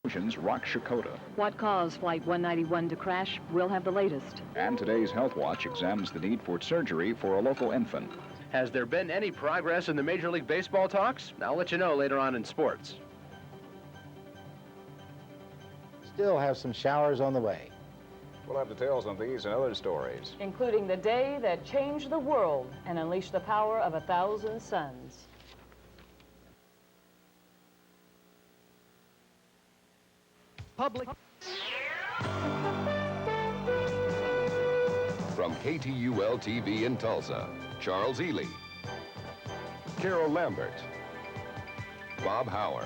Rock Shakota. What caused Flight 191 to crash? We'll have the latest. And today's Health Watch examines the need for surgery for a local infant. Has there been any progress in the Major League Baseball talks? I'll let you know later on in sports. Still have some showers on the way. We'll have details on these and other stories. Including the day that changed the world and unleashed the power of 1,000 suns. Public. From KTUL TV in Tulsa, Charles Ely, Carol Lambert, Bob Hauer,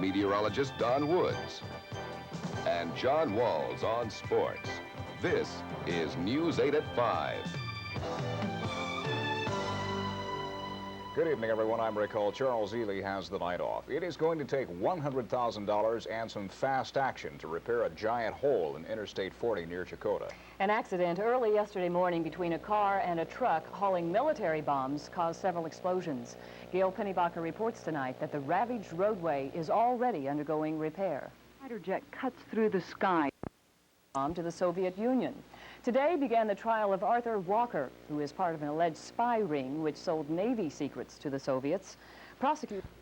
meteorologist Don Woods, and John Walls on sports. This is News 8 at 5. Good evening, everyone. I'm Rick Hull. Charles Ely has the night off. It is going to take $100,000 and some fast action to repair a giant hole in Interstate 40 near Chakota. An accident early yesterday morning between a car and a truck hauling military bombs caused several explosions. Gail Pennybacher reports tonight that the ravaged roadway is already undergoing repair. Fighter jet cuts through the sky to the Soviet Union. Today began the trial of Arthur Walker, who is part of an alleged spy ring which sold Navy secrets to the Soviets.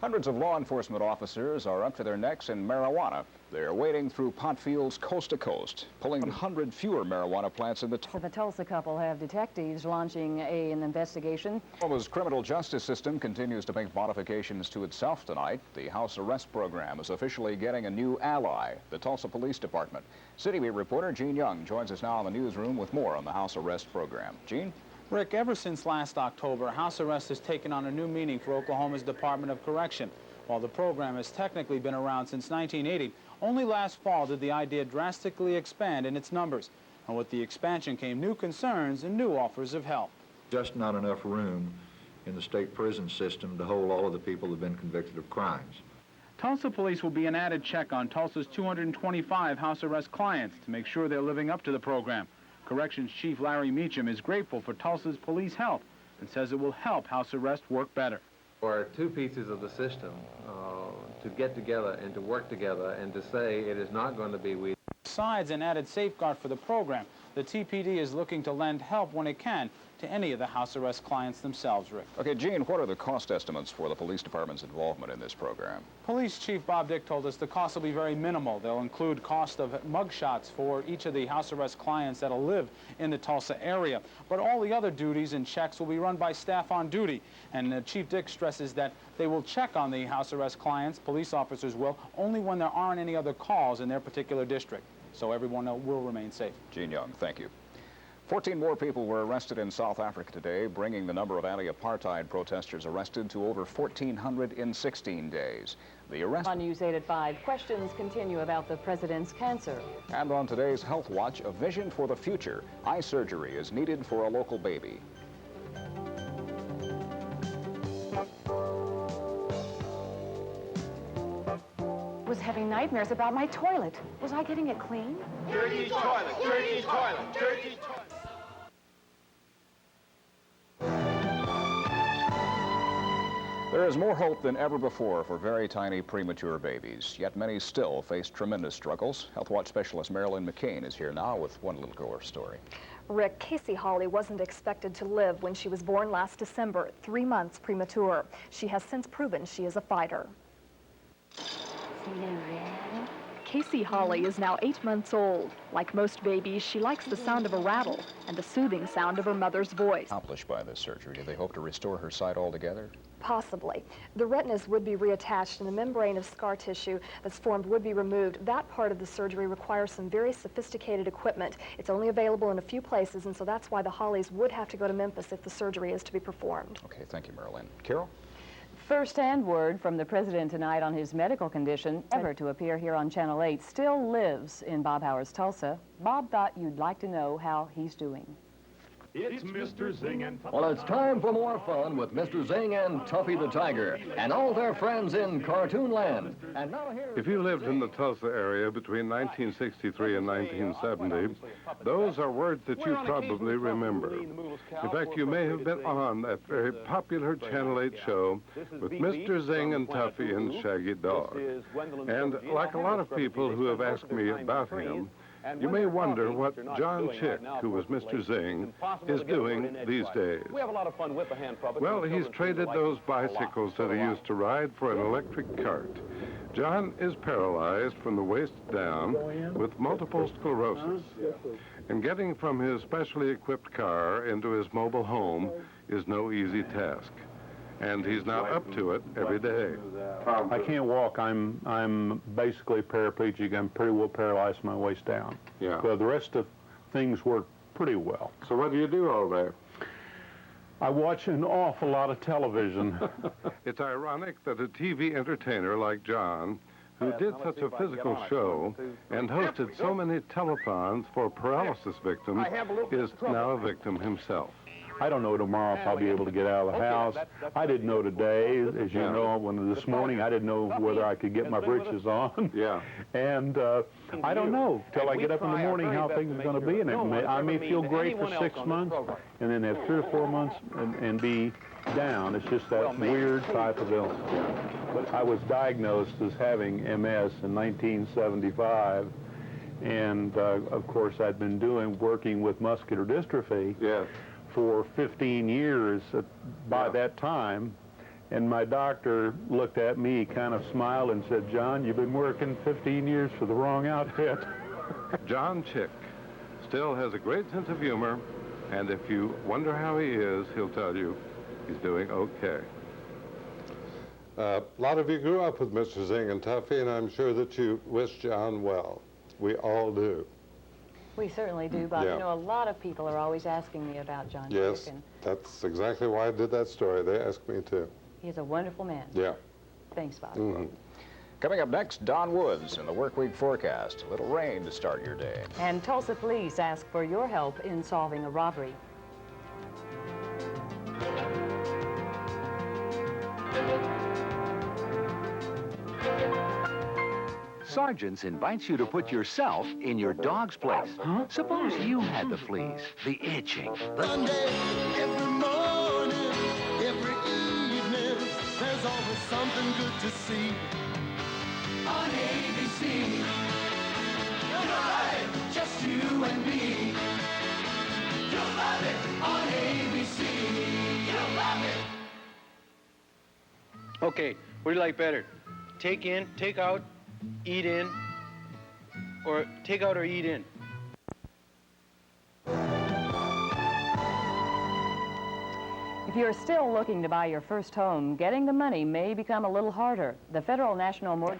Hundreds of law enforcement officers are up to their necks in marijuana. They're wading through pot fields coast to coast, pulling 100 fewer marijuana plants in the Tulsa couple have detectives launching an investigation. Oklahoma's criminal justice system continues to make modifications to itself tonight. The house arrest program is officially getting a new ally, the Tulsa Police Department. City Beat reporter Gene Young joins us now in the newsroom with more on the house arrest program. Gene? Rick, ever since last October, house arrest has taken on a new meaning for Oklahoma's Department of Correction. While the program has technically been around since 1980, only last fall did the idea drastically expand in its numbers. And with the expansion came new concerns and new offers of help. Just not enough room in the state prison system to hold all of the people who have been convicted of crimes. Tulsa police will be an added check on Tulsa's 225 house arrest clients to make sure they're living up to the program. Corrections Chief Larry Meacham is grateful for Tulsa's police help and says it will help house arrest work better. For two pieces of the system to get together and to work together and to say it is not going to be we. Besides an added safeguard for the program, the TPD is looking to lend help when it can to any of the house arrest clients themselves, Rick. Okay, Gene, what are the cost estimates for the police department's involvement in this program? Police Chief Bob Dick told us the cost will be very minimal. They'll include cost of mugshots for each of the house arrest clients that'll live in the Tulsa area. But all the other duties and checks will be run by staff on duty. And Chief Dick stresses that they will check on the house arrest clients, police officers will, only when there aren't any other calls in their particular district. So everyone will remain safe. Gene Young, thank you. 14 more people were arrested in South Africa today, bringing the number of anti-apartheid protesters arrested to over 1,400 in 16 days. The arrest... On News 8 at 5, questions continue about the president's cancer. And on today's Health Watch, a vision for the future. Eye surgery is needed for a local baby. Was having nightmares about my toilet. Was I getting it clean? Dirty toilet, dirty toilet, dirty toilet. There is more hope than ever before for very tiny premature babies, yet many still face tremendous struggles. Health Watch specialist Marilyn McCain is here now with one little girl story. Rick, Casey Hawley wasn't expected to live when she was born last December, 3 months premature. She has since proven she is a fighter. Casey Hawley is now 8 months old. Like most babies, she likes the sound of a rattle and the soothing sound of her mother's voice. Accomplished by this surgery, do they hope to restore her sight altogether? Possibly. The retinas would be reattached and the membrane of scar tissue that's formed would be removed. That part of the surgery requires some very sophisticated equipment. It's only available in a few places, and so that's why the Hawleys would have to go to Memphis if the surgery is to be performed. Okay, thank you, Marilyn. Carol? First-hand word from the president tonight on his medical condition, ever to appear here on Channel 8, still lives in Bob Hauer's Tulsa. Bob thought you'd like to know how he's doing. It's Mr. Zing and Tuffy. Well, it's time for more fun with Mr. Zing and Tuffy the Tiger and all their friends in Cartoon Land. And now here... If you lived in the Tulsa area between 1963 and 1970, those are words that you probably remember. In fact, you may have been on that very popular Channel 8 show with Mr. Zing and Tuffy and Shaggy Dog. And like a lot of people who have asked me about him, you may wonder what John Chick, who was Mr. Zing, is doing these days. We have a lot of fun with the hand puppet. Well, he's traded those bicycles that he used to ride for an electric cart. John is paralyzed from the waist down with multiple sclerosis. And getting from his specially equipped car into his mobile home is no easy task. And he's now up to it every day. I can't walk. I'm basically paraplegic. I'm pretty well paralyzed from my waist down. Yeah. But the rest of things work pretty well. So what do you do all day? I watch an awful lot of television. It's ironic that a TV entertainer like John, who did such a physical show and hosted so many telethons for paralysis victims, is now a victim himself. I don't know tomorrow if I'll be able to get out of the house. I didn't know today, as you know, this morning I didn't know whether I could get my britches on. Yeah. And I don't know till I get up in the morning how things are going to be. And I may feel great for 6 months and then have 3 or 4 months and be down. It's just that weird type of illness. But I was diagnosed as having MS in 1975. And of course I'd been working with muscular dystrophy. Yes. For 15 years by that time, and my doctor looked at me, kind of smiled and said, "John, you've been working 15 years for the wrong outfit." John Chick still has a great sense of humor, and if you wonder how he is, he'll tell you he's doing okay. A lot of you grew up with Mr. Zing and Tuffy, and I'm sure that you wish John well. We all do. We certainly do, Bob. Yeah. You know, a lot of people are always asking me about John Yes, Chick, and that's exactly why I did that story. They asked me too. he's a wonderful man. Yeah. Thanks, Bob. Mm-hmm. Coming up next, Don Woods in the workweek forecast. A little rain to start your day. And Tulsa police ask for your help in solving a robbery. Sargent's invites you to put yourself in your dog's place. Huh? Suppose you had the fleas, the itching. Sunday, every morning, every evening, there's always something good to see. On ABC, you'll love it, just you and me. You'll love it on ABC. You'll love it. Okay, what do you like better? Take in, take out, eat in, or take out or eat in? If you're still looking to buy your first home, getting the money may become a little harder. The Federal National Mortgage...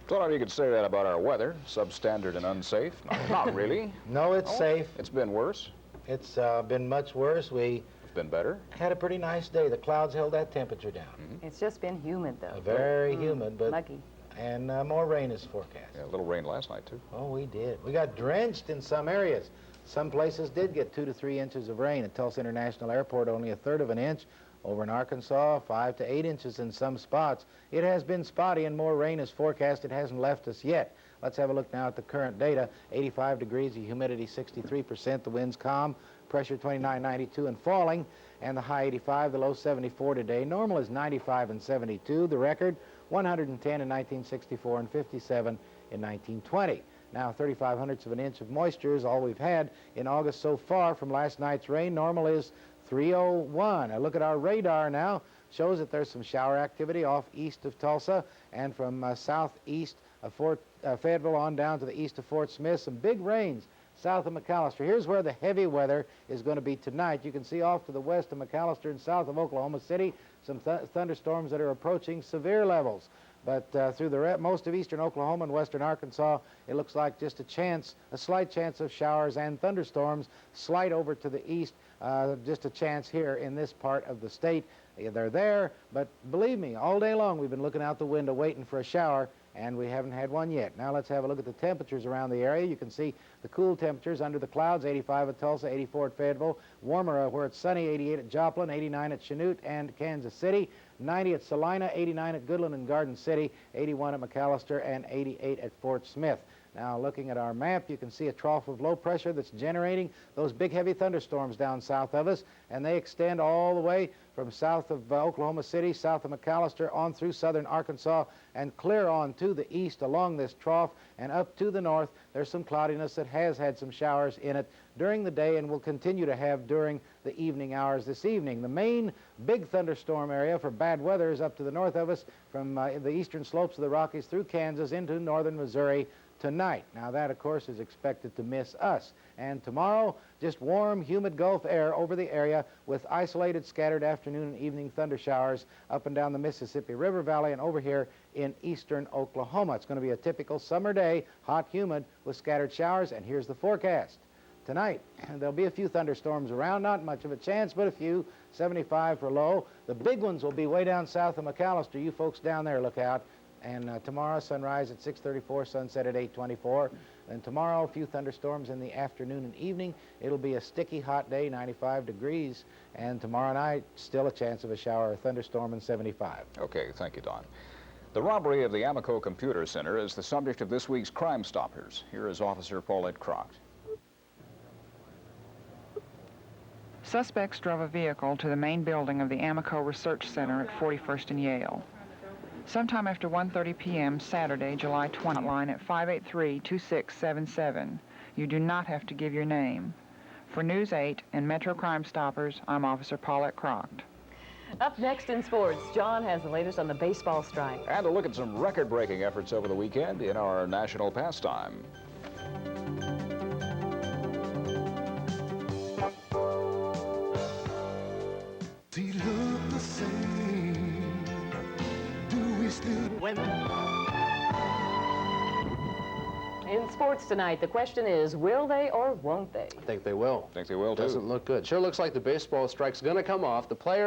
Thought you could say that about our weather. Substandard and unsafe. Not really. No, it's safe. It's been worse. It's been much worse. We been better. Had a pretty nice day. The clouds held that temperature down. Mm-hmm. It's just been humid, though. Very humid, but muggy. And more rain is forecast. Yeah, a little rain last night, too. Oh, we did. We got drenched in some areas. Some places did get 2 to 3 inches of rain. At Tulsa International Airport, only 1/3 of an inch. Over in Arkansas, 5 to 8 inches in some spots. It has been spotty and more rain is forecast. It hasn't left us yet. Let's have a look now at the current data. 85 degrees, the humidity 63%, the wind's calm, pressure 2992 and falling, and the high 85, the low 74 today. Normal is 95 and 72. The record 110 in 1964 and 57 in 1920. Now 35/100ths of an inch of moisture is all we've had in August so far from last night's rain. Normal is 301. Now look at our radar now. Shows that there's some shower activity off east of Tulsa and from southeast of Fayetteville on down to the east of Fort Smith. Some big rains south of McAllister. Here's where the heavy weather is going to be tonight. You can see off to the west of McAllister and south of Oklahoma City some thunderstorms that are approaching severe levels. But through the most of eastern Oklahoma and western Arkansas, it looks like just a slight chance of showers and thunderstorms. Slight over to the east, just a chance here in this part of the state. They're there, but believe me, all day long we've been looking out the window waiting for a shower, and we haven't had one yet. Now let's have a look at the temperatures around the area. You can see the cool temperatures under the clouds, 85 at Tulsa, 84 at Fayetteville, warmer where it's sunny, 88 at Joplin, 89 at Chanute and Kansas City, 90 at Salina, 89 at Goodland and Garden City, 81 at McAllister, and 88 at Fort Smith. Now, looking at our map, you can see a trough of low pressure that's generating those big, heavy thunderstorms down south of us, and they extend all the way from south of Oklahoma City, south of McAllister, on through southern Arkansas, and clear on to the east along this trough, and up to the north. There's some cloudiness that has had some showers in it during the day and will continue to have during the evening hours this evening. The main big thunderstorm area for bad weather is up to the north of us, from the eastern slopes of the Rockies through Kansas into northern Missouri tonight. Now that, of course, is expected to miss us. And tomorrow, just warm, humid Gulf air over the area with isolated scattered afternoon and evening thunder showers up and down the Mississippi River Valley and over here in eastern Oklahoma. It's going to be a typical summer day, hot, humid, with scattered showers. And here's the forecast. Tonight, there'll be a few thunderstorms around, not much of a chance, but a few, 75 for low. The big ones will be way down south of McAllister. You folks down there, look out. And tomorrow, sunrise at 6:34, sunset at 8:24. And tomorrow, a few thunderstorms in the afternoon and evening. It'll be a sticky, hot day, 95 degrees. And tomorrow night, still a chance of a shower or thunderstorm and 75. Okay, thank you, Don. The robbery of the Amoco Computer Center is the subject of this week's Crime Stoppers. Here is Officer Paulette Croft. Suspects drove a vehicle to the main building of the Amoco Research Center at 41st and Yale. Sometime after 1:30 p.m. Saturday, July 20, line at 583-2677. You do not have to give your name. For News 8 and Metro Crime Stoppers, I'm Officer Paulette Croft. Up next in sports, John has the latest on the baseball strike. And a look at some record-breaking efforts over the weekend in our national pastime. They look the same. Do we still win? In sports tonight, the question is, will they or won't they? I think they will. Think they will, too. Doesn't look good. Sure looks like the baseball strike's going to come off. The player